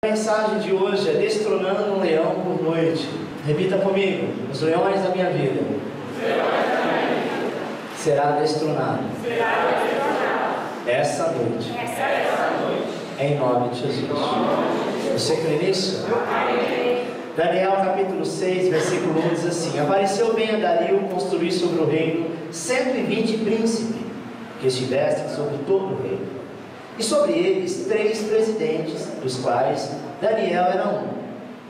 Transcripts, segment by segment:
A mensagem de hoje é destronando um leão por noite. Repita comigo: os leões da minha vida será destronado essa noite, em nome de Jesus. Você crê nisso? Daniel capítulo 6, versículo 1 diz assim: apareceu bem a Dario construir sobre o reino 120 príncipes que estivessem sobre todo o reino, e sobre eles 3 presidentes, dos quais Daniel era um,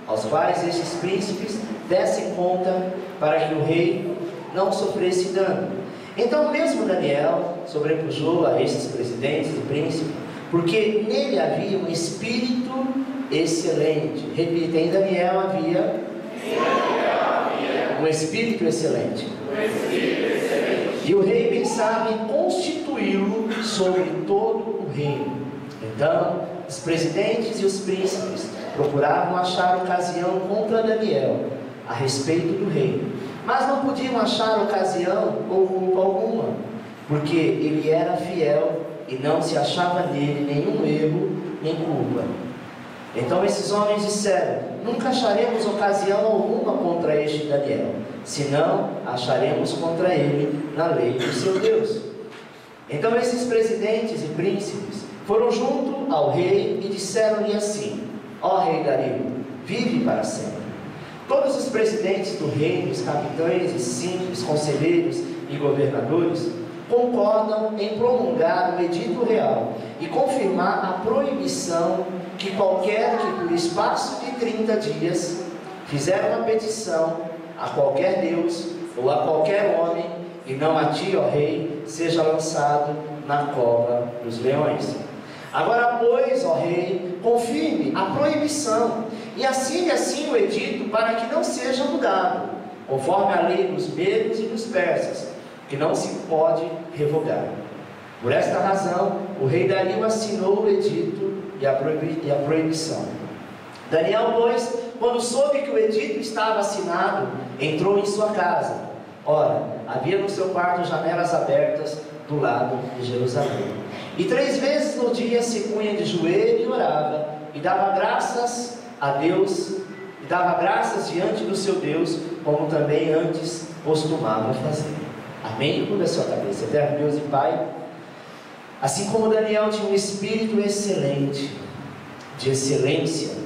aos quais estes príncipes dessem conta para que o rei não sofresse dano. Então mesmo Daniel sobrepujou a estes presidentes e príncipes, porque nele havia um espírito excelente. Repita: em Daniel havia um espírito excelente. E o rei pensava em constituí-lo sobre todo o reino. Então os presidentes e os príncipes procuravam achar ocasião contra Daniel a respeito do rei, mas não podiam achar ocasião ou culpa alguma, porque ele era fiel e não se achava nele nenhum erro nem culpa. Então esses homens disseram: nunca acharemos ocasião alguma contra este Daniel, senão acharemos contra ele na lei do seu Deus. Então esses presidentes e príncipes foram junto ao rei e disseram-lhe assim: ó rei Dario, vive para sempre. Todos os presidentes do reino, os capitães e simples conselheiros e governadores concordam em prolongar o edito real e confirmar a proibição que qualquer que por espaço de 30 dias fizer uma petição a qualquer Deus ou a qualquer homem, e não a ti, ó rei, seja lançado na cova dos leões. Agora, pois, ó rei, confirme a proibição e assine assim o edito, para que não seja mudado, conforme a lei dos medos e dos persas, que não se pode revogar. Por esta razão, o rei Dario assinou o edito e a proibição. Daniel, pois, quando soube que o edito estava assinado, entrou em sua casa. Ora, havia no seu quarto janelas abertas do lado de Jerusalém. E 3 vezes no dia se punha de joelho e orava, e dava graças a Deus, e dava graças diante do seu Deus, como também antes costumava fazer. Amém? Curva a sua cabeça. Eterno Deus e Pai, assim como Daniel tinha um espírito excelente, de excelência,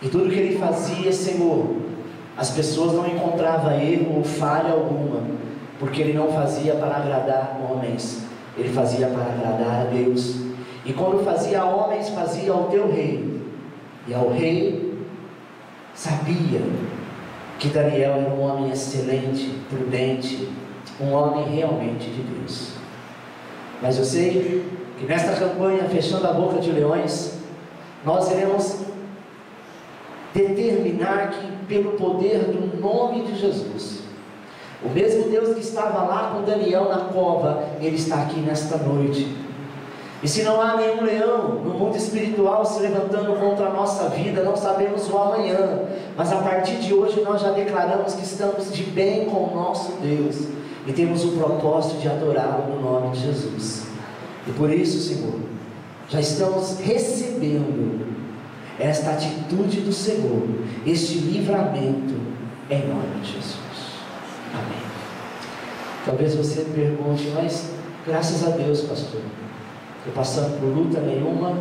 e tudo que ele fazia, Senhor, as pessoas não encontravam erro ou falha alguma, porque ele não fazia para agradar homens, ele fazia para agradar a Deus. E quando fazia a homens, fazia ao teu rei, e ao rei sabia que Daniel era um homem excelente, prudente, um homem realmente de Deus. Mas eu sei que nesta campanha, fechando a boca de leões, nós iremos determinar que, pelo poder do nome de Jesus, o mesmo Deus que estava lá com Daniel na cova, Ele está aqui nesta noite. E se não há nenhum leão no mundo espiritual se levantando contra a nossa vida, não sabemos o amanhã, mas a partir de hoje nós já declaramos que estamos de bem com o nosso Deus e temos o propósito de adorá-lo no nome de Jesus. E por isso, Senhor, já estamos recebendo esta atitude do Senhor, este livramento, em nome de Jesus. Amém. Talvez você pergunte: mas graças a Deus, pastor, estou passando por luta nenhuma,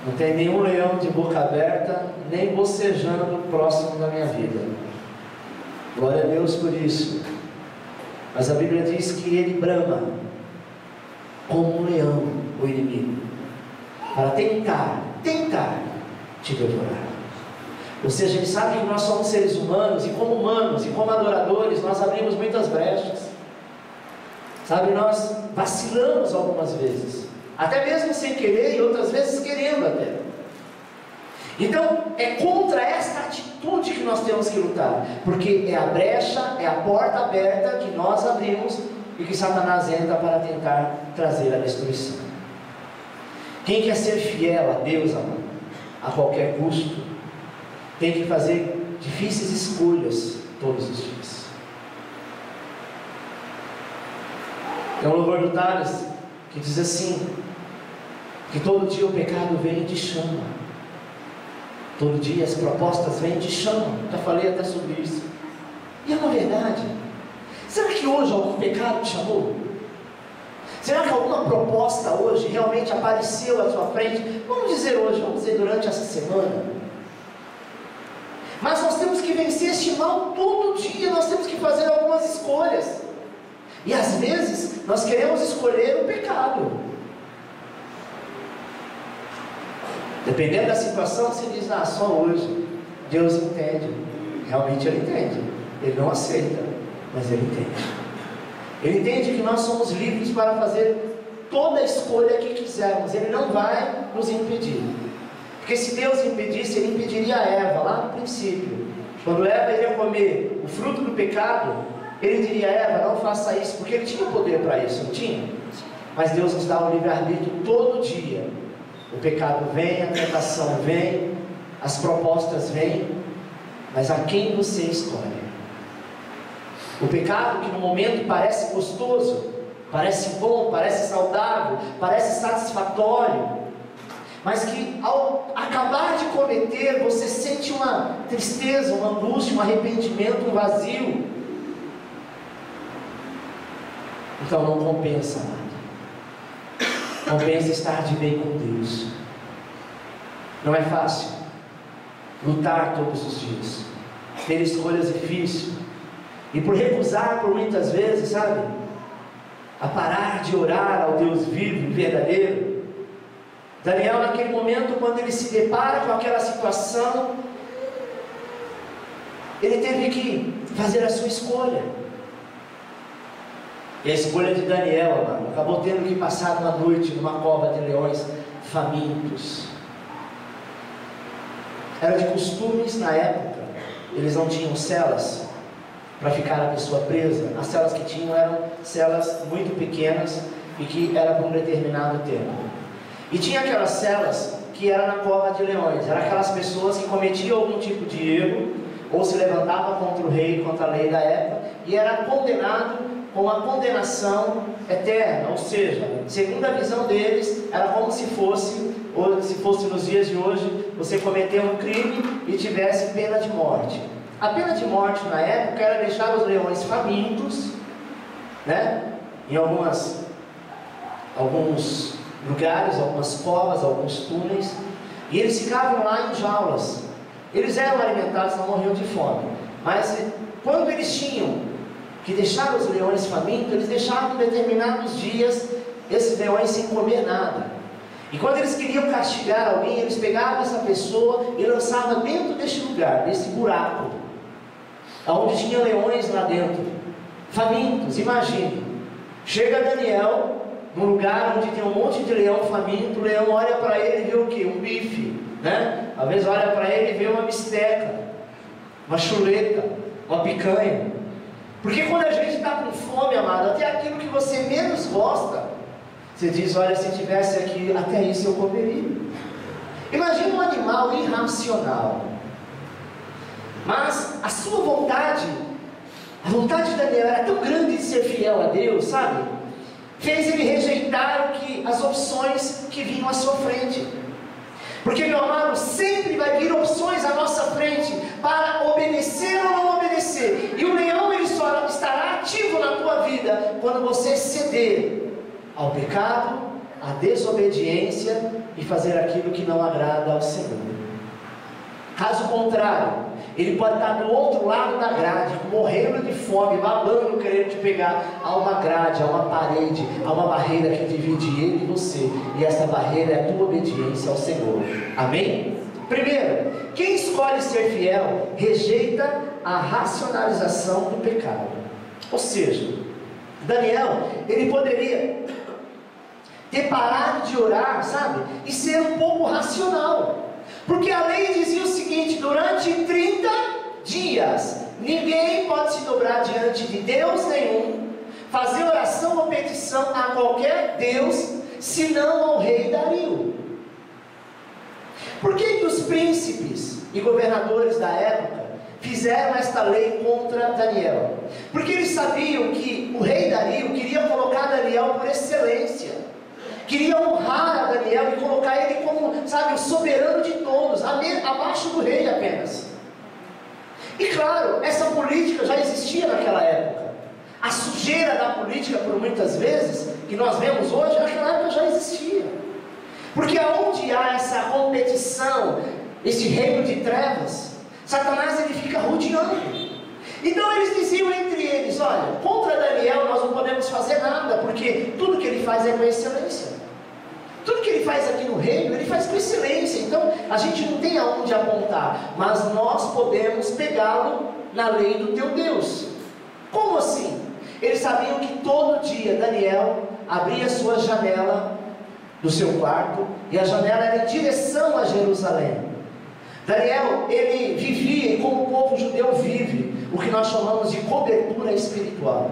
não tem nenhum leão de boca aberta, nem bocejando próximo da minha vida. Glória a Deus por isso. Mas a Bíblia diz que ele brama como um leão, o inimigo, para tentar te devorar. Ou seja, ele sabe que nós somos seres humanos, e como adoradores, nós abrimos muitas brechas. Sabe, nós vacilamos algumas vezes, até mesmo sem querer, e outras vezes querendo até. Então, é contra esta atitude que nós temos que lutar, porque é a brecha, é a porta aberta que nós abrimos e que Satanás entra para tentar trazer a destruição. Quem quer ser fiel a Deus, amado, a qualquer custo, tem que fazer difíceis escolhas todos os dias. Tem um louvor do Thales que diz assim: que todo dia o pecado vem e te chama, Todo dia as propostas vêm e te chamam. Já falei até sobre isso. E é uma verdade. Será que hoje algum pecado te chamou? Será que alguma proposta hoje realmente apareceu à sua frente? Vamos dizer hoje, vamos dizer durante essa semana. Mas nós temos que vencer este mal todo dia. Nós temos que fazer algumas escolhas. E às vezes nós queremos escolher o pecado. Dependendo da situação, você diz, só hoje. Deus entende. Realmente Ele entende. Ele não aceita, mas Ele entende. Ele entende que nós somos livres para fazer toda a escolha que quisermos. Ele não vai nos impedir. Porque se Deus impedisse, Ele impediria a Eva lá no princípio. Quando Eva iria comer o fruto do pecado, Ele diria a Eva, não faça isso, porque Ele tinha poder para isso, não tinha? Mas Deus nos dá o livre-arbítrio todo dia. O pecado vem, a tentação vem, as propostas vêm, mas a quem você escolhe? O pecado que no momento parece gostoso, parece bom, parece saudável, parece satisfatório, mas que ao acabar de cometer, você sente uma tristeza, uma angústia, um arrependimento, um vazio. Então não compensa nada. Compensa estar de bem com Deus. Não é fácil lutar todos os dias, ter escolhas difíceis, e por recusar por muitas vezes, sabe, a parar de orar ao Deus vivo e verdadeiro. Daniel, naquele momento, quando ele se depara com aquela situação, ele teve que fazer a sua escolha. E a escolha de Daniel, amado, acabou tendo que passar uma noite numa cova de leões famintos. Era de costumes na época, eles não tinham celas para ficar a pessoa presa. As celas que tinham eram celas muito pequenas e que era por um determinado tempo. E tinha aquelas celas que eram na cova de leões. Eram aquelas pessoas que cometiam algum tipo de erro ou se levantavam contra o rei, contra a lei da época, e era condenado com a condenação eterna. Ou seja, segundo a visão deles, era como se fosse, ou se fosse nos dias de hoje, você cometeu um crime e tivesse pena de morte. A pena de morte na época era deixar os leões famintos, né? Em alguns lugares, algumas covas, alguns túneis, e eles ficavam lá em jaulas. Eles eram alimentados, não morriam de fome, mas quando eles tinham que deixar os leões famintos, eles deixavam determinados dias esses leões sem comer nada. E quando eles queriam castigar alguém, eles pegavam essa pessoa e lançavam dentro deste lugar, desse buraco, onde tinha leões lá dentro, famintos. Imagine, chega Daniel num lugar onde tem um monte de leão faminto. O leão olha para ele e vê o que? Um bife, né? Às vezes olha para ele e vê uma bisteca, uma chuleta, uma picanha. Porque quando a gente está com fome, amado, até aquilo que você menos gosta, você diz, olha, se tivesse aqui, até isso eu comeria. Imagina um animal irracional. Mas a sua vontade, a vontade de Daniel era tão grande de ser fiel a Deus, sabe? Fez ele rejeitar as opções que vinham à sua frente. Porque, meu amado, sempre vai vir opções à nossa frente para obedecer ou não obedecer. E o leão, ele só estará ativo na tua vida quando você ceder ao pecado, à desobediência e fazer aquilo que não agrada ao Senhor. Caso contrário, ele pode estar do outro lado da grade, morrendo de fome, babando, querendo te pegar. Há uma grade, há uma parede, há uma barreira que divide ele e você. E essa barreira é a tua obediência ao Senhor. Amém? Primeiro, quem escolhe ser fiel, rejeita a racionalização do pecado. Ou seja, Daniel, ele poderia ter parado de orar, sabe? E ser um pouco racional. Porque a lei dizia o seguinte: durante 30 dias, ninguém pode se dobrar diante de Deus nenhum, fazer oração ou petição a qualquer Deus, senão ao rei Dario. Por que os príncipes e governadores da época fizeram esta lei contra Daniel? Porque eles sabiam que o rei Dario queria colocar Daniel por excelência, queria honrar a Daniel e colocar ele como, sabe, o soberano de todos. abaixo do rei apenas. E claro, essa política já existia naquela época. A sujeira da política, por muitas vezes, que nós vemos hoje, naquela época já existia. Porque aonde há essa competição, esse reino de trevas, Satanás ele fica rodeando. Então eles diziam entre eles: olha, contra Daniel nós não podemos fazer nada, porque tudo que ele faz é com excelência. Tudo que ele faz aqui no reino, ele faz com excelência. Então a gente não tem aonde apontar, mas nós podemos pegá-lo na lei do teu Deus. Como assim? Eles sabiam que todo dia Daniel abria a sua janela do seu quarto, e a janela era em direção a Jerusalém. Daniel, ele vivia, e como o povo judeu vive, o que nós chamamos de cobertura espiritual.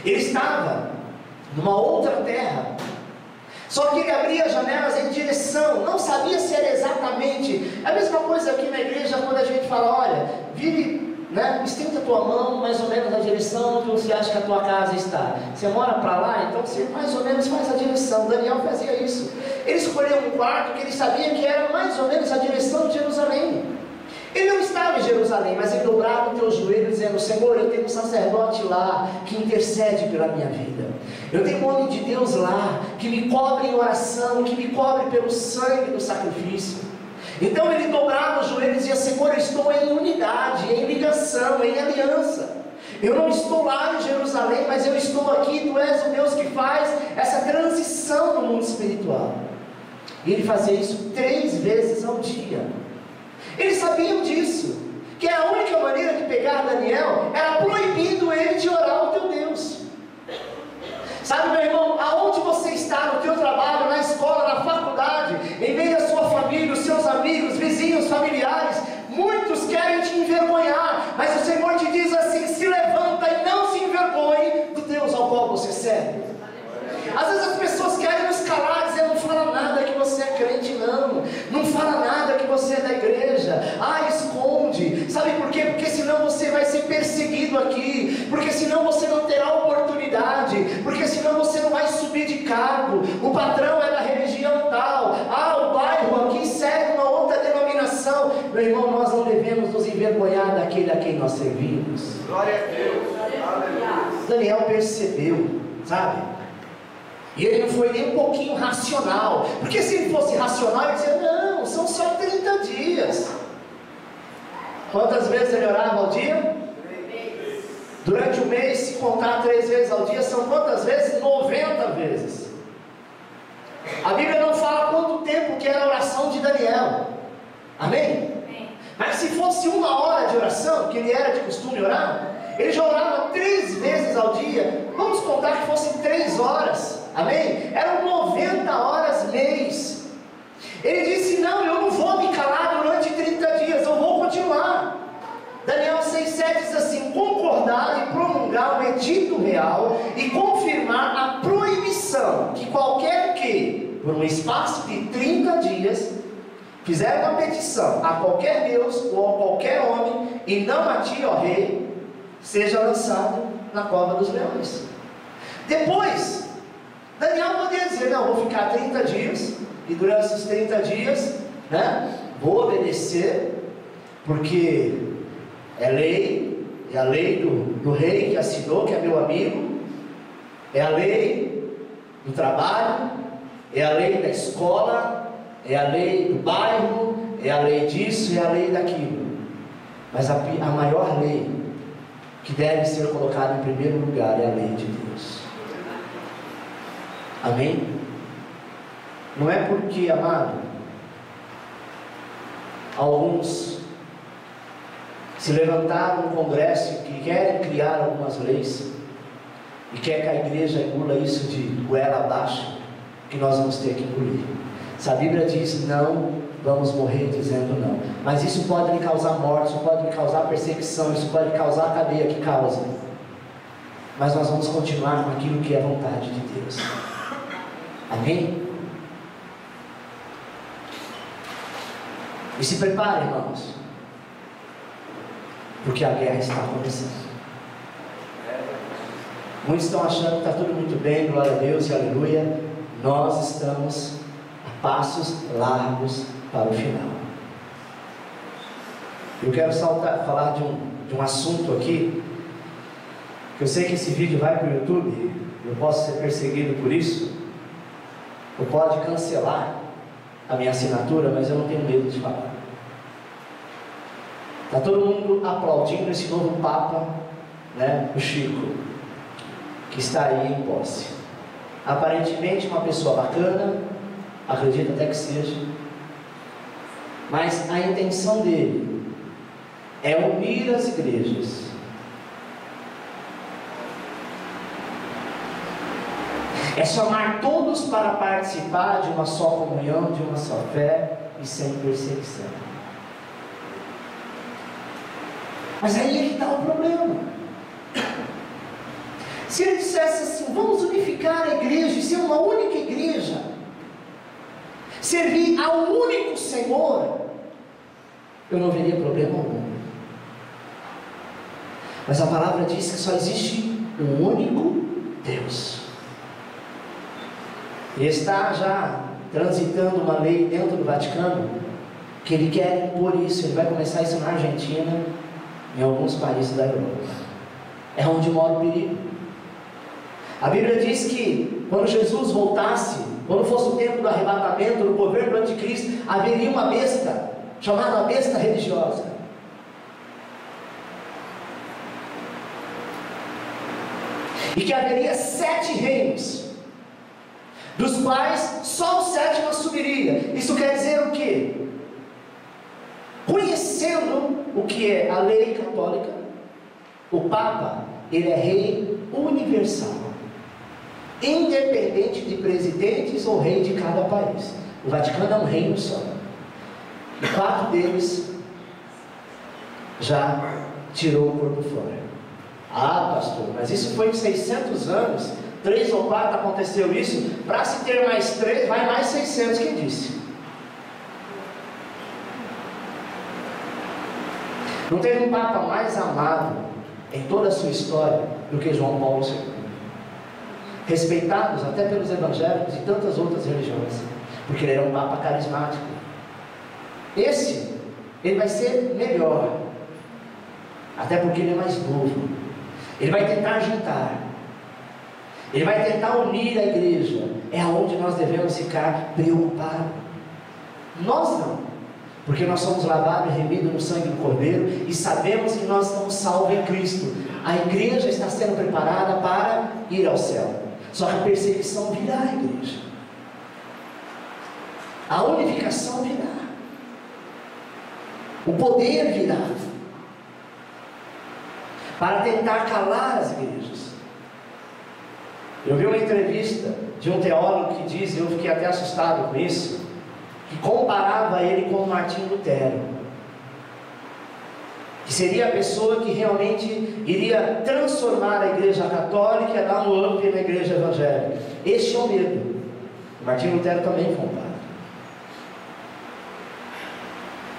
Ele estava numa outra terra, só que ele abria as janelas em direção, não sabia se era exatamente, é a mesma coisa aqui na igreja, quando a gente fala: olha, vire, estenda a tua mão mais ou menos na direção que você acha que a tua casa está. Você mora para lá, então você mais ou menos faz a direção. Daniel fazia isso. Ele escolheu um quarto que ele sabia que era mais ou menos a direção de Jerusalém. Ele não estava em Jerusalém, mas ele dobrava o teu joelho dizendo: Senhor, eu tenho um sacerdote lá que intercede pela minha vida. Eu tenho um homem de Deus lá que me cobre em oração, que me cobre pelo sangue do sacrifício. Então ele dobrava os joelhos e dizia: Senhor, eu estou em unidade, em ligação, em aliança. Eu não estou lá em Jerusalém, mas eu estou aqui. Tu és o Deus que faz essa transição no mundo espiritual. E ele fazia isso 3 vezes ao dia. Eles sabiam disso, que a única maneira de pegar Daniel era proibindo ele de orar ao teu Deus. Sabe, meu irmão, aonde você está, no teu trabalho, na escola, na faculdade, em meio à sua família, os seus amigos, vizinhos, familiares, muitos querem te envergonhar, mas o Senhor te diz assim: se levanta e não se envergonhe do Deus ao qual você serve. Às vezes as pessoas querem nos calar, dizendo: não fala nada que você é crente, não fala nada que você é da igreja, esconde. Sabe por quê? Porque senão você vai ser perseguido aqui, porque senão você não terá oportunidade, porque senão você não vai subir de cargo, o patrão é da religião tal, o bairro aqui segue uma outra denominação. Meu irmão, nós não devemos nos envergonhar daquele a quem nós servimos. Glória a Deus. Aleluia. Daniel percebeu, sabe? E ele não foi nem um pouquinho racional, porque se ele fosse racional, ele dizia: não, são só 30 dias. Quantas vezes ele orava ao dia? 3. Durante o mês, se contar 3 vezes ao dia, são quantas vezes? 90 vezes. A Bíblia não fala quanto tempo que era a oração de Daniel. Amém? Mas se fosse 1 hora de oração, que ele era de costume orar, ele já orava 3 vezes ao dia. Vamos contar que fossem 3 horas. Amém? Eram 90 horas mês. Ele disse: não, eu não vou me calar durante 30 dias, eu vou continuar. Daniel 6,7 diz assim: concordar e promulgar o edito real e confirmar a proibição que qualquer que, por um espaço de 30 dias, fizer uma petição a qualquer Deus ou a qualquer homem, e não a ti, ó rei, seja lançado na cova dos leões. Depois, Daniel poderia dizer: não, vou ficar 30 dias, e durante esses 30 dias, vou obedecer, porque é lei, é a lei do rei que assinou, que é meu amigo, é a lei do trabalho, é a lei da escola, é a lei do bairro, é a lei disso, é a lei daquilo. Mas a maior lei que deve ser colocada em primeiro lugar é a lei de Deus. Amém? Não é porque, amado, alguns se levantaram no congresso que querem criar algumas leis e quer que a igreja engula isso de goela abaixo, que nós vamos ter que engolir. Se a Bíblia diz não, vamos morrer dizendo não. Mas isso pode lhe causar morte, isso pode lhe causar perseguição, isso pode lhe causar a cadeia que causa. Mas nós vamos continuar com aquilo que é a vontade de Deus. Amém? E se prepare, irmãos, porque a guerra está começando. Muitos estão achando que está tudo muito bem, glória a Deus e aleluia. Nós estamos a passos largos para o final. Eu quero falar de um assunto aqui, que eu sei que esse vídeo vai para o YouTube, eu posso ser perseguido por isso, ou pode cancelar a minha assinatura, mas eu não tenho medo de falar. Está todo mundo aplaudindo esse novo Papa, né, o Chico, que está aí em posse. Aparentemente uma pessoa bacana, acredito até que seja, mas a intenção dele é unir as igrejas. É chamar todos para participar de uma só comunhão, de uma só fé e sem perseguição. Mas aí é que está o problema. Se ele dissesse assim, vamos unificar a igreja e ser uma única igreja, servir ao único Senhor, eu não veria problema algum. Mas a palavra diz que só existe um único Deus. E está já transitando uma lei dentro do Vaticano, que ele quer impor isso. Ele vai começar isso na Argentina, em alguns países da Europa. É onde mora o perigo. A Bíblia diz que quando Jesus voltasse, quando fosse o tempo do arrebatamento, do governo do anticristo, haveria uma besta, chamada a besta religiosa. E que haveria 7 reinos, dos quais só o 7º assumiria. Isso quer dizer o quê? Conhecendo o que é a lei católica, o Papa, ele é rei universal, independente de presidentes ou rei de cada país. O Vaticano é um reino só, e 4 deles já tirou o corpo fora. Ah, pastor, mas isso foi em 600 anos, 3 ou 4 aconteceu isso, para se ter mais 3, vai mais 600, quem disse? Não teve um Papa mais amado em toda a sua história do que João Paulo II, respeitados até pelos evangélicos e tantas outras religiões, porque ele era um Papa carismático. Esse, ele vai ser melhor, até porque ele é mais novo. Ele vai tentar juntar, ele vai tentar unir a igreja. É aonde nós devemos ficar preocupados. Nós não, porque nós somos lavados e remidos no sangue do Cordeiro e sabemos que nós estamos salvos em Cristo. A igreja está sendo preparada para ir ao céu. Só que a perseguição virá à igreja, a unificação virá, o poder virá, para tentar calar as igrejas. Eu vi uma entrevista de um teólogo que diz, eu fiquei até assustado com isso, que comparava ele com Martinho Lutero, que seria a pessoa que realmente iria transformar a igreja católica e dar um up na igreja evangélica. Este é o medo. Martinho Lutero também foi um padre.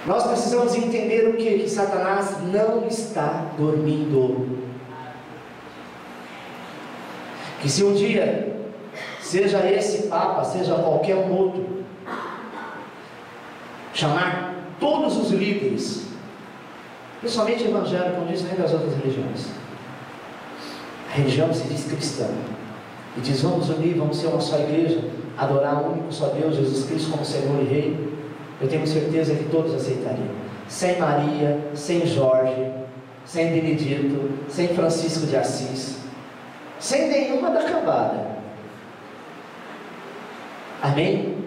Nós precisamos entender o que? Que Satanás não está dormindo. Que se um dia, seja esse Papa, seja qualquer um outro, chamar todos os líderes, principalmente evangélicos, como diz, nem das outras religiões. A religião se diz cristã, e diz, vamos unir, vamos ser uma só igreja, adorar o único só Deus, Jesus Cristo como Senhor e Rei. Eu tenho certeza que todos aceitariam, sem Maria, sem Jorge, sem Benedito, sem Francisco de Assis, sem nenhuma da cambada. Amém?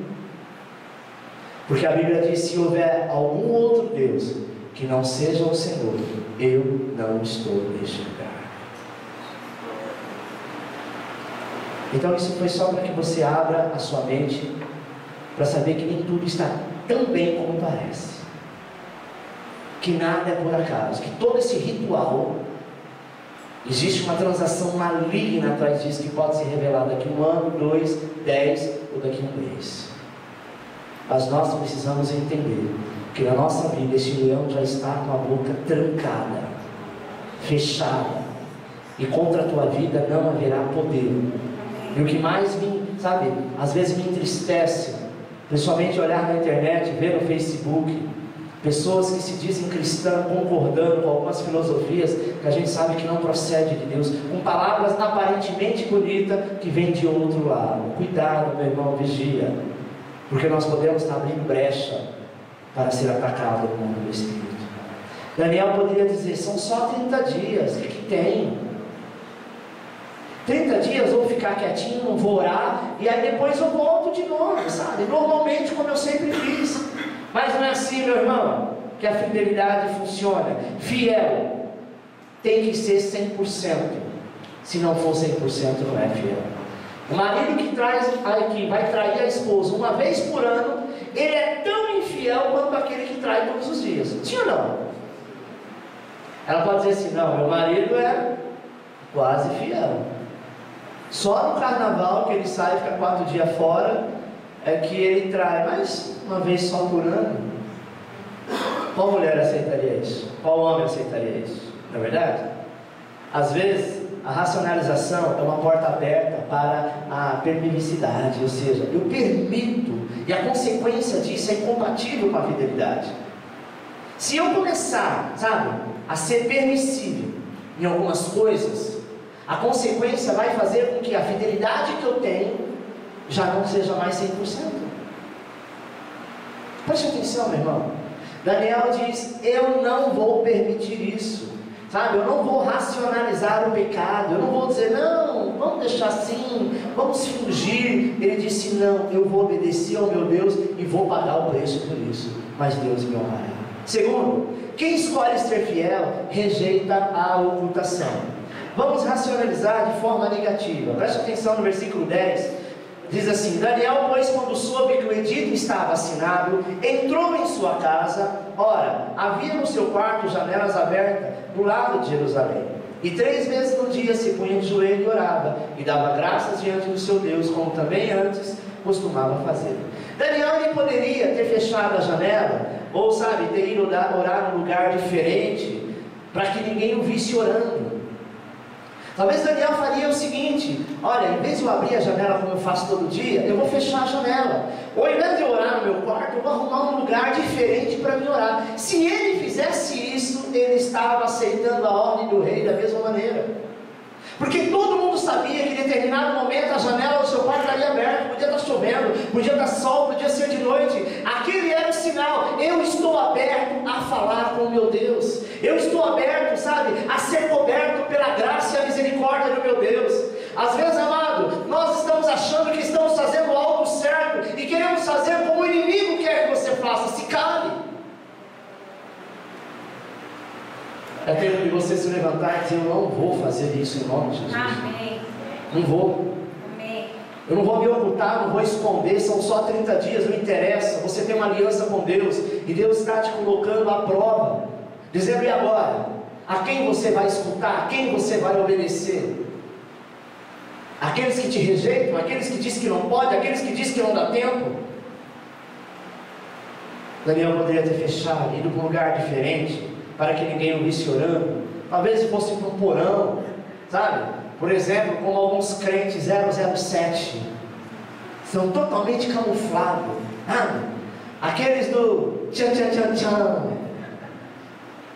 Porque a Bíblia diz, se houver algum outro Deus que não seja o Senhor, eu não estou neste lugar. Então isso foi só para que você abra a sua mente, para saber que nem tudo está tão bem como parece, que nada é por acaso, que todo esse ritual, existe uma transação maligna atrás disso, que pode se revelar daqui 1 ano, 2, 10 ou daqui 1 mês. Mas nós precisamos entender que na nossa vida esse leão já está com a boca trancada, fechada, e contra a tua vida não haverá poder. E o que mais me, sabe, às vezes me entristece, principalmente olhar na internet, ver no Facebook, Pessoas que se dizem cristãs, concordando com algumas filosofias que a gente sabe que não procede de Deus, com palavras aparentemente bonitas que vêm de outro lado. Cuidado, meu irmão, vigia, porque nós podemos estar abrindo brecha para ser atacado no mundo do Espírito. Daniel poderia dizer, são só 30 dias, o que tem? 30 dias eu vou ficar quietinho, não vou orar, e aí depois eu volto de novo, sabe? Normalmente, como eu sempre fiz. Mas não é assim, meu irmão, que a fidelidade funciona. Fiel tem que ser 100%. Se não for 100%, não é fiel. O marido que vai trair a esposa uma vez por ano, ele é tão infiel quanto aquele que trai todos os dias. Sim ou não? Ela pode dizer assim, não, meu marido é quase fiel. Só no carnaval que ele sai e fica 4 dias fora, é que ele trai, mas uma vez só por ano. Qual mulher aceitaria isso? Qual homem aceitaria isso? Não é verdade? Às vezes, a racionalização é uma porta aberta para a permissividade, ou seja, eu permito, e a consequência disso é incompatível com a fidelidade. Se eu começar, sabe, a ser permissível em algumas coisas, a consequência vai fazer com que a fidelidade que eu tenho já não seja mais 100%. Preste atenção, meu irmão. Daniel diz, eu não vou permitir isso, sabe, eu não vou racionalizar o pecado, eu não vou dizer, não, vamos deixar assim, vamos fingir. Ele disse, não, eu vou obedecer ao meu Deus e vou pagar o preço por isso, mas Deus me honrará. Segundo, quem escolhe ser fiel, rejeita a ocultação. Vamos racionalizar de forma negativa. Preste atenção no versículo 10, diz assim, Daniel, pois, quando soube que o edito estava assinado, entrou em sua casa. Ora, havia no seu quarto janelas abertas do lado de Jerusalém, e 3 vezes no dia se punha de joelho e orava, e dava graças diante do seu Deus, como também antes costumava fazer. Daniel, ele poderia ter fechado a janela, ou sabe, ter ido orar num lugar diferente, para que ninguém o visse orando. Talvez Daniel faria o seguinte, olha, em vez de eu abrir a janela como eu faço todo dia, eu vou fechar a janela. Ou em vez de eu orar no meu quarto, eu vou arrumar um lugar diferente para me orar. Se ele fizesse isso, ele estava aceitando a ordem do rei da mesma maneira. Porque todo mundo sabia que em determinado momento a janela do seu quarto estaria aberta, podia estar chovendo, podia estar sol, podia ser de noite. Aquele era o sinal, eu estou aberto a falar com o meu Deus. Eu estou aberto, sabe, a ser coberto pela graça e a misericórdia do meu Deus. Às vezes, amado, nós estamos achando que estamos fazendo algo certo e queremos fazer como o inimigo quer que você faça. Se cale. É tempo de você se levantar e dizer, eu não vou fazer isso em nome de Jesus. Amém. Não vou. Amém. Eu não vou me ocultar, não vou esconder, são só 30 dias, não interessa. Você tem uma aliança com Deus e Deus está te colocando à prova, dizendo, e agora? A quem você vai escutar? A quem você vai obedecer? Aqueles que te rejeitam? Aqueles que dizem que não pode? Aqueles que dizem que não dá tempo? Daniel poderia ter fechado, ido para um lugar diferente, para que ninguém o visse orando. Talvez fosse para um porão, sabe? Por exemplo, como alguns crentes 007, são totalmente camuflados, sabe? Aqueles do tchan tchan tchan tchan,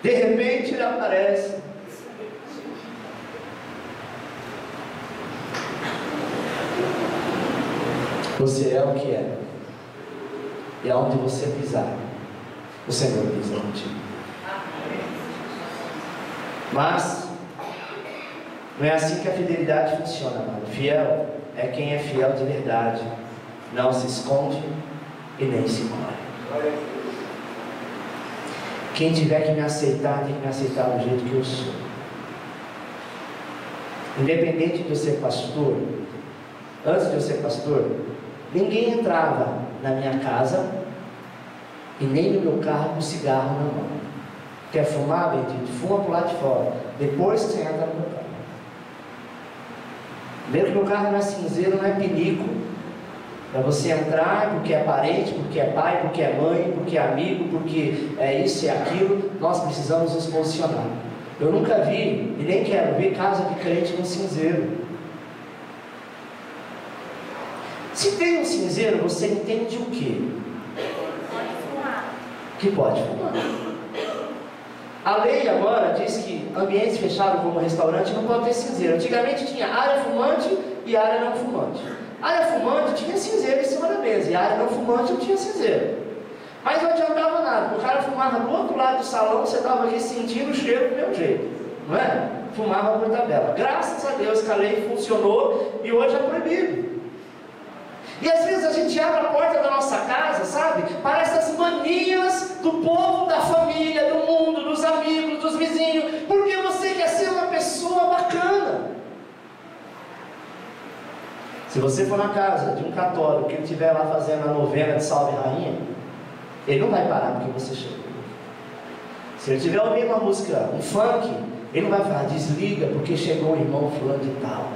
de repente ele aparece. Você é o que é, e aonde você pisar, o Senhor pisa contigo. Mas não é assim que a fidelidade funciona, amado. Fiel é quem é fiel de verdade, não se esconde e nem se encolhe. Quem tiver que me aceitar, tem que me aceitar do jeito que eu sou. Independente de eu ser pastor, antes de eu ser pastor, ninguém entrava na minha casa e nem no meu carro com cigarro na mão. Quer fumar, bendito? Fuma por lá de fora. Depois você entra no meu carro. Primeiro que meu carro não é cinzeiro, não é pinico. Para você entrar, porque é parente, porque é pai, porque é mãe, porque é amigo, porque é isso e aquilo, nós precisamos nos posicionar. Eu nunca vi, e nem quero ver, casa de crente no cinzeiro. Se tem um cinzeiro, você entende o quê? que pode fumar. A lei agora diz que ambientes fechados como restaurante não pode ter cinzeiro. Antigamente tinha área fumante e área não fumante. A área fumante tinha cinzeiro em cima da mesa, e a área não fumante não tinha cinzeiro. Mas não adiantava nada, o cara fumava do outro lado do salão, você estava aqui sentindo o cheiro do mesmo jeito, não é? Fumava por tabela. Graças a Deus que a lei funcionou e hoje é proibido. E às vezes a gente abre a porta da nossa casa, sabe, para essas manias do povo, da família, do mundo, dos amigos, dos vizinhos, porque você quer ser uma pessoa bacana. Se você for na casa de um católico que ele estiver lá fazendo a novena de Salve Rainha, ele não vai parar porque você chegou. Se ele estiver ouvindo uma música, um funk, ele não vai falar, desliga porque chegou o irmão fulano de tal.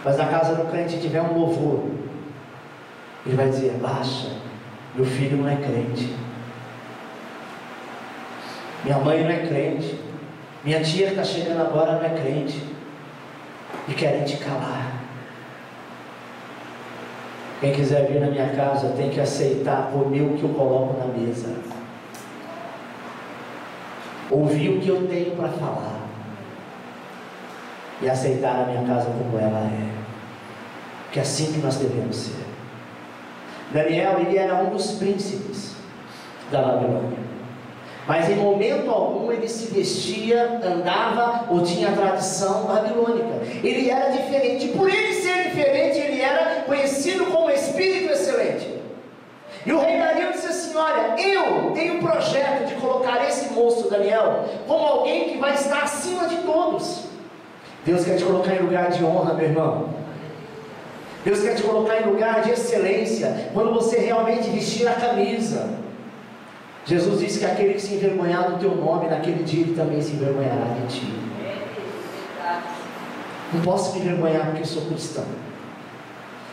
Mas na casa do crente tiver um louvor, ele vai dizer, baixa, meu filho não é crente, minha mãe não é crente, minha tia que está chegando agora não é crente, e querem te calar. Quem quiser vir na minha casa tem que aceitar comer o que eu coloco na mesa, ouvir o que eu tenho para falar e aceitar a minha casa como ela é, que é assim que nós devemos ser. Daniel, ele era um dos príncipes da Babilônia, mas em momento algum ele se vestia, andava ou tinha a tradição babilônica. Ele era diferente, por ele ser diferente, ele era conhecido como espírito excelente. E o rei Dario disse assim, olha, eu tenho um projeto de colocar esse moço Daniel como alguém que vai estar acima de todos. Deus quer te colocar em lugar de honra, meu irmão. Deus quer te colocar em lugar de excelência, quando você realmente vestir a camisa. Jesus disse que aquele que se envergonhar do teu nome, naquele dia ele também se envergonhará de ti. Não posso me envergonhar porque sou cristão.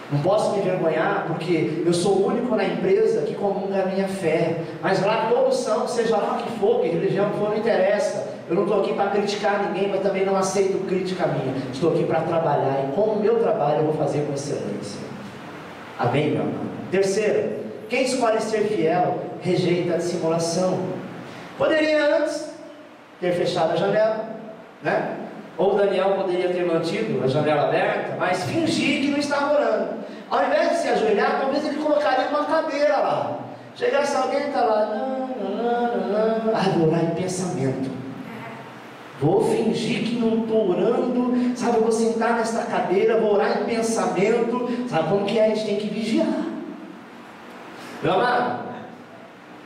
Não posso me envergonhar porque eu sou o único na empresa que comunga a minha fé. Mas lá todos são, seja lá o que for, que religião for, não interessa. Eu não estou aqui para criticar ninguém, mas também não aceito crítica minha. Estou aqui para trabalhar, e como o meu trabalho eu vou fazer com excelência. Amém, meu irmão? Terceiro, quem escolhe ser fiel, rejeita a dissimulação. Poderia antes ter fechado a janela, né? Ou Daniel poderia ter mantido a janela aberta, mas fingir que não estava orando. Ao invés de se ajoelhar, talvez ele colocaria uma cadeira lá. Chegasse alguém e está lá, vou orar em pensamento. Vou fingir que não estou orando, sabe? Eu vou sentar nesta cadeira, vou orar em pensamento. Sabe como que é? A gente tem que vigiar. Meu amado,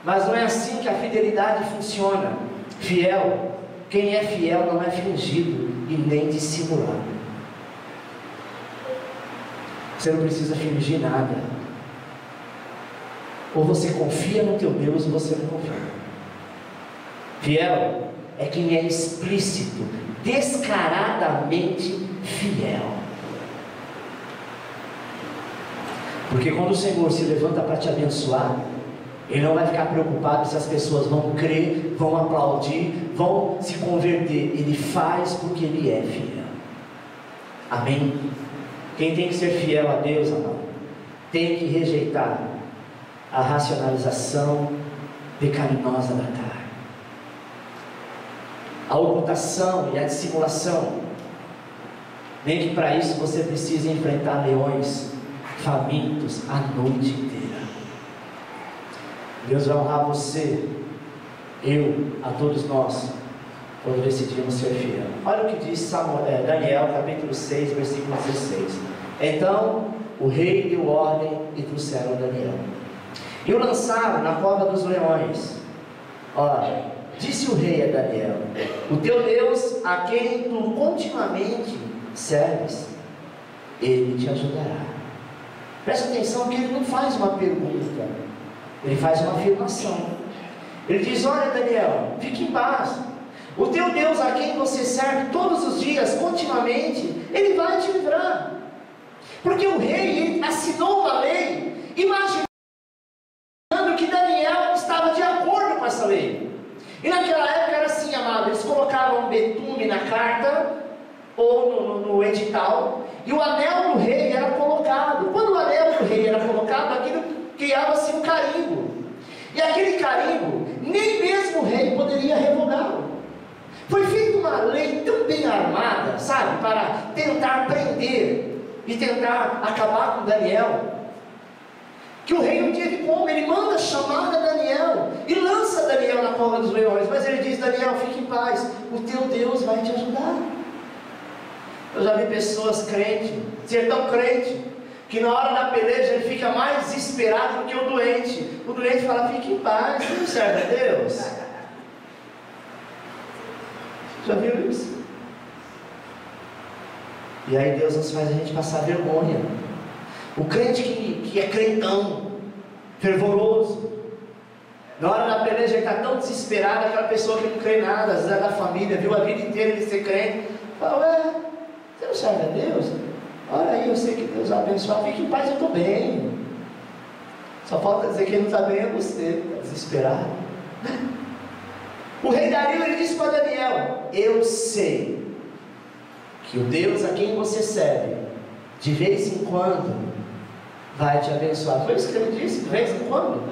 mas não é assim que a fidelidade funciona. Fiel, quem é fiel não é fingido e nem dissimulado. Você não precisa fingir nada. Ou você confia no teu Deus ou você não confia. Fiel é quem é explícito, descaradamente fiel. Porque quando o Senhor se levanta para te abençoar, Ele não vai ficar preocupado se as pessoas vão crer, vão aplaudir, vão se converter. Ele faz porque Ele é fiel. Amém? Quem tem que ser fiel a Deus, amado, tem que rejeitar a racionalização pecaminosa da carne, a ocultação e a dissimulação. Nem que para isso você precise enfrentar leões famintos a noite inteira. Deus vai honrar você, eu, a todos nós, quando decidimos ser fiel. Olha o que diz Daniel, capítulo 6, versículo 16. Então o rei deu ordem e trouxeram Daniel, e o lançaram na cova dos leões. Ora, disse o rei a Daniel: o teu Deus, a quem tu continuamente serves, Ele te ajudará. Presta atenção que ele não faz uma pergunta, ele faz uma afirmação. Ele diz: olha Daniel, fique em paz. O teu Deus, a quem você serve todos os dias, continuamente, Ele vai te livrar. Porque o rei assinou uma lei, imaginando que Daniel estava de acordo com essa lei. E naquela época era assim, amado, eles colocavam um betume na carta, ou no edital, e o anel do rei era colocado. Quando o anel do rei era colocado, aquilo criava-se um carimbo. E aquele carimbo, nem mesmo o rei poderia revogá-lo. Foi feita uma lei tão bem armada, sabe, para tentar prender e tentar acabar com Daniel, que o rei não teve como. Ele manda chamar a Daniel e lança Daniel na cova dos leões, mas ele diz: Daniel, fique em paz, o teu Deus vai te ajudar. Eu já vi pessoas crentes ser tão crente que na hora da peleja ele fica mais desesperado do que o doente. O doente fala: fique em paz, você não serve a Deus? Já viu isso? E aí Deus nos faz a gente passar vergonha. O crente que é crentão, fervoroso, na hora da peleja ele está tão desesperado, aquela pessoa que não crê nada, às vezes é da família, viu a vida inteira ele ser crente, fala: ué, você não serve a Deus? Olha aí, eu sei que Deus abençoa, fique em paz, eu estou bem. Só falta dizer que ele não está bem é você, está desesperado. O rei Dario, ele disse para Daniel: eu sei que o Deus a quem você serve, de vez em quando, vai te abençoar. Foi isso que ele disse, de vez em quando.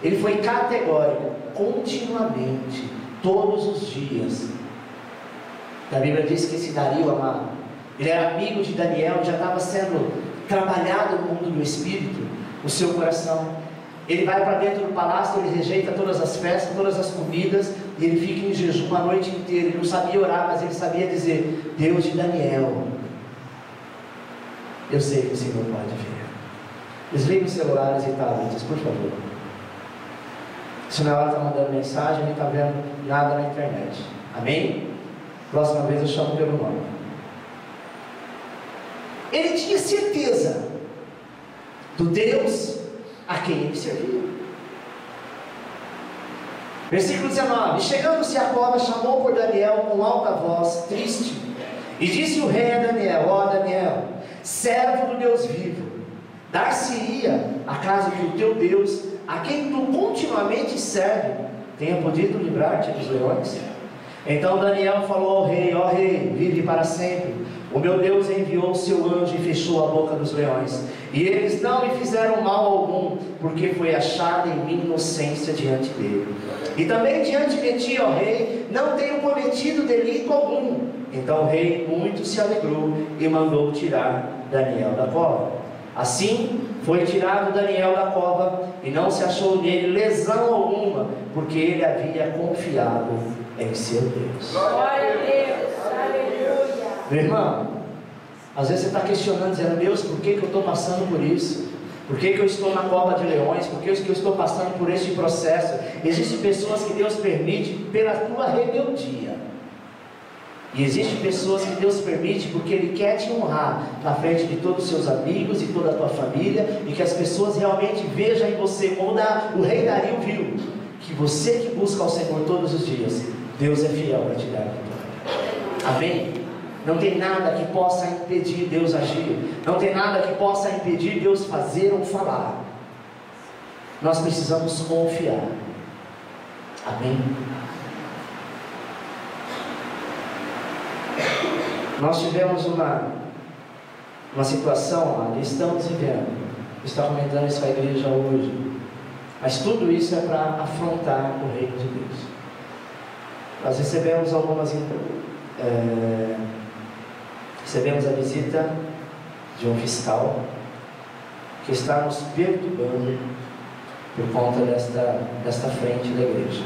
Ele foi categórico, continuamente, todos os dias. A Bíblia diz que esse Dario, amado, ele era amigo de Daniel, já estava sendo trabalhado no mundo do Espírito, o seu coração. Ele vai para dentro do palácio, ele rejeita todas as festas, todas as comidas, e ele fica em jejum a noite inteira. Ele não sabia orar, mas ele sabia dizer: Deus de Daniel, eu sei que o Senhor pode ver. Desligue os celulares e tablets, por favor. Se na hora está mandando mensagem, nem está vendo nada na internet. Amém? Próxima vez eu chamo pelo nome. Ele tinha certeza do Deus a quem ele servia. Versículo 19: chegando-se à cova, chamou por Daniel com alta voz, triste, e disse o rei a Daniel: ó Daniel, servo do Deus vivo, dar-se-ia acaso que o teu Deus, a quem tu continuamente serve, tenha podido livrar-te dos leões? Então Daniel falou ao rei: ó rei, vive para sempre. O meu Deus enviou o seu anjo e fechou a boca dos leões, e eles não me fizeram mal algum, porque foi achada em mim inocência diante dele. E também diante de ti, ó rei, não tenho cometido delito algum. Então o rei muito se alegrou e mandou tirar Daniel da cova. Assim foi tirado Daniel da cova, e não se achou nele lesão alguma, porque ele havia confiado em seu Deus. Glória a Deus, aleluia. Meu irmão, às vezes você está questionando, dizendo: Deus, por que eu estou passando por isso? Por que eu estou na cova de leões? Por que eu estou passando por este processo? Existem pessoas que Deus permite pela tua rebeldia, e existem pessoas que Deus permite porque Ele quer te honrar na frente de todos os seus amigos e toda a tua família, e que as pessoas realmente vejam em você, como o rei Dario viu, que você que busca ao Senhor todos os dias, Deus é fiel para te dar a vitória. Amém? Não tem nada que possa impedir Deus agir, não tem nada que possa impedir Deus fazer ou falar. Nós precisamos confiar. Amém? Nós tivemos uma situação lá, e estamos vivendo, está comentando isso com a igreja hoje, mas tudo isso é para afrontar o reino de Deus. Nós recebemos recebemos a visita de um fiscal que está nos perturbando por conta desta frente da igreja.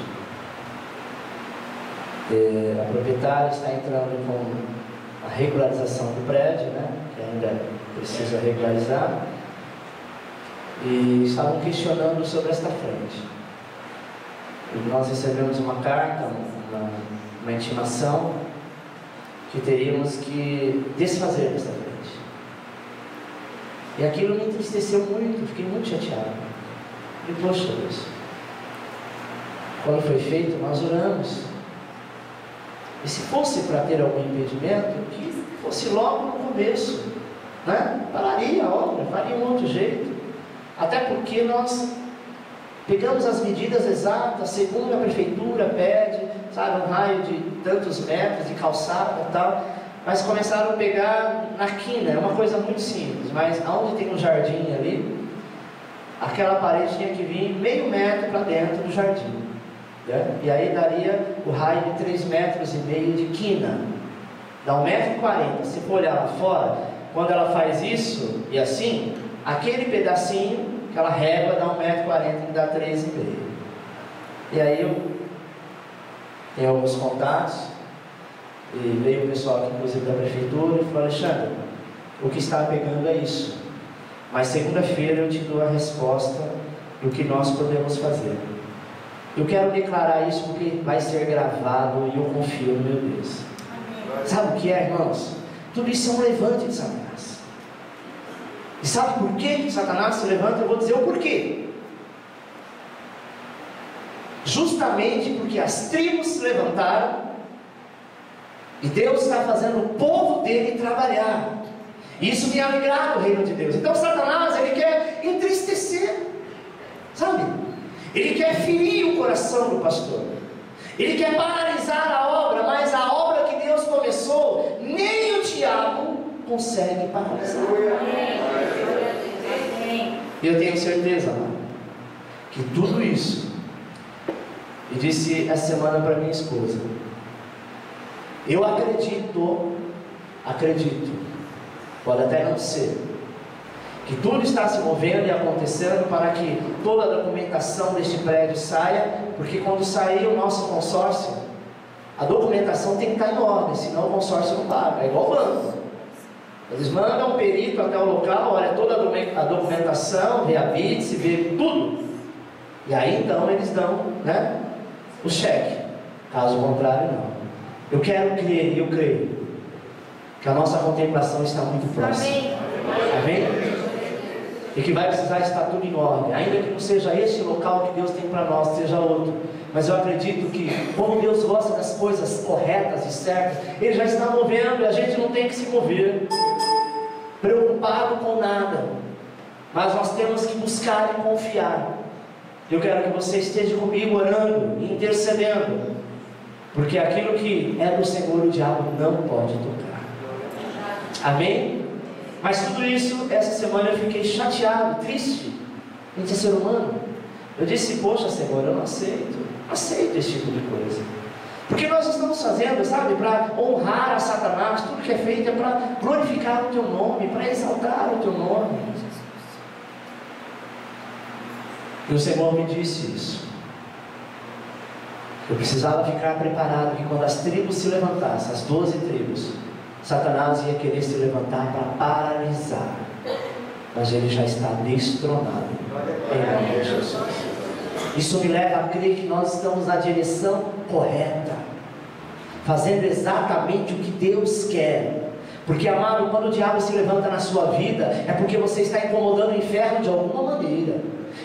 A proprietária está entrando com a regularização do prédio, né, que ainda precisa regularizar, e estavam questionando sobre esta frente. E nós recebemos uma carta, uma intimação, que teríamos que desfazer desta frente. E aquilo me entristeceu muito, fiquei muito chateado. E poxa Deus, quando foi feito, nós oramos. E se fosse para ter algum impedimento, que fosse logo no começo, né? Pararia a obra, faria um outro jeito. Até porque nós pegamos as medidas exatas, segundo a prefeitura pede, sabe, um raio de tantos metros de calçada e tal, mas começaram a pegar na quina, é uma coisa muito simples, mas aonde tem um jardim ali, aquela parede tinha que vir meio metro para dentro do jardim, né? E aí daria o raio de 3,5 metros de quina, dá 1,40 m. Se for olhar lá fora, quando ela faz isso, e assim, aquele pedacinho, aquela régua dá 1,40 m, que dá 3,5 m. E aí eu tenho alguns contatos, e veio o pessoal aqui, inclusive da prefeitura, e falou: Alexandre, o que está pegando é isso, mas segunda-feira eu te dou a resposta do que nós podemos fazer. Eu quero declarar isso porque vai ser gravado e eu confio no meu Deus. Sabe o que é, irmãos? Tudo isso é um levante de Satanás. E sabe por que Satanás se levanta? Eu vou dizer o porquê. Justamente porque as tribos se levantaram e Deus está fazendo o povo dele trabalhar. Isso me alegra o reino de Deus. Então Satanás, ele quer entristecer, sabe? Ele quer ferir o coração do pastor. Ele quer paralisar a obra, mas a obra que Deus começou, nem o diabo consegue paralisar. E eu tenho certeza, amado, que tudo isso, e disse essa semana para minha esposa, eu acredito, pode até não ser, que tudo está se movendo e acontecendo para que toda a documentação deste prédio saia, porque quando sair o nosso consórcio, a documentação tem que estar em ordem, senão o consórcio não paga, é igual o banco. Eles mandam um perito até o local, olha toda a documentação, reabite-se, vê tudo, e aí então eles dão, né, o cheque. Caso contrário, não. Eu quero crer, e eu creio que a nossa contemplação está muito próxima. Amém? E que vai precisar estar tudo em ordem, ainda que não seja este local que Deus tem para nós, seja outro. Mas eu acredito que, como Deus gosta das coisas corretas e certas, Ele já está movendo e a gente não tem que se mover preocupado com nada, mas nós temos que buscar e confiar. Eu quero que você esteja comigo orando e intercedendo, porque aquilo que é do Senhor o diabo não pode tocar. Amém? Mas tudo isso, essa semana eu fiquei chateado, triste. A gente é ser humano. Eu disse: poxa, Senhor, eu não aceito esse tipo de coisa. Porque nós estamos fazendo, sabe, para honrar a Satanás. Tudo que é feito é para glorificar o Teu nome, para exaltar o Teu nome. E o Senhor me disse isso. Eu precisava ficar preparado, que quando as tribos se levantassem, as 12 tribos, Satanás ia querer se levantar para paralisar, mas ele já está destronado em nome de Jesus. Isso me leva a crer que nós estamos na direção correta, fazendo exatamente o que Deus quer. Porque, amado, quando o diabo se levanta na sua vida, é porque você está incomodando o inferno de alguma maneira.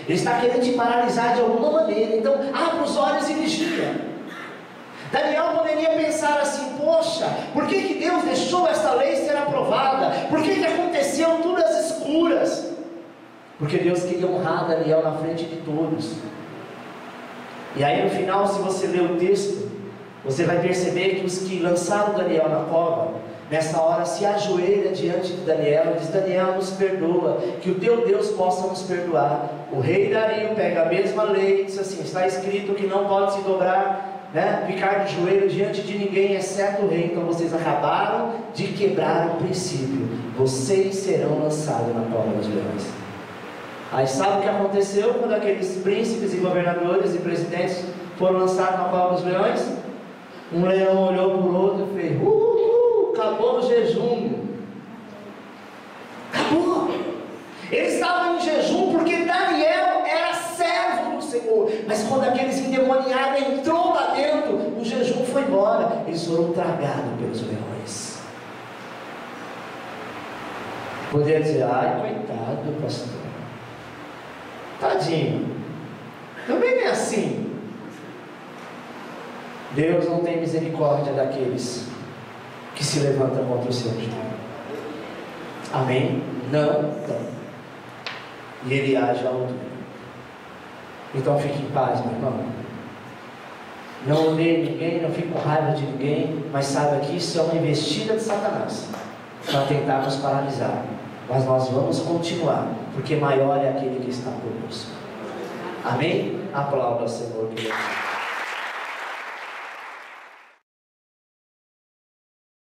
Ele está querendo te paralisar de alguma maneira. Então, abra os olhos e vigia. Daniel poderia pensar assim: poxa, por que Deus deixou esta lei ser aprovada? Por que aconteceu tudo às escuras? Porque Deus queria honrar Daniel na frente de todos. E aí no final, se você ler o texto, você vai perceber que os que lançaram Daniel na cova, nessa hora se ajoelha diante de Daniel e diz: Daniel, nos perdoa, que o teu Deus possa nos perdoar. O rei Dario pega a mesma lei e diz assim: está escrito que não pode se dobrar, ficar de joelho diante de ninguém, exceto o rei. Então vocês acabaram de quebrar o princípio, vocês serão lançados na cova dos leões. Aí sabe o que aconteceu quando aqueles príncipes e governadores e presidentes foram lançados na cova dos leões? Um leão olhou para o outro e fez: acabou o jejum. Acabou. Eles estavam em jejum porque Daniel era servo do Senhor. Mas quando aqueles endemoniados entrou lá dentro, o jejum foi embora. Eles foram tragados pelos leões. Poderia dizer: ai, coitado do pastor, tadinho, também não é assim. Deus não tem misericórdia daqueles que se levantam contra o seu juízo. Amém? Não. E Ele age à altura. Então fique em paz, meu irmão. Não odeie ninguém, não fique com raiva de ninguém, mas saiba que isso é uma investida de Satanás para tentar nos paralisar. Mas nós vamos continuar porque maior é aquele que está conosco. Amém? Aplauda ao Senhor, querido.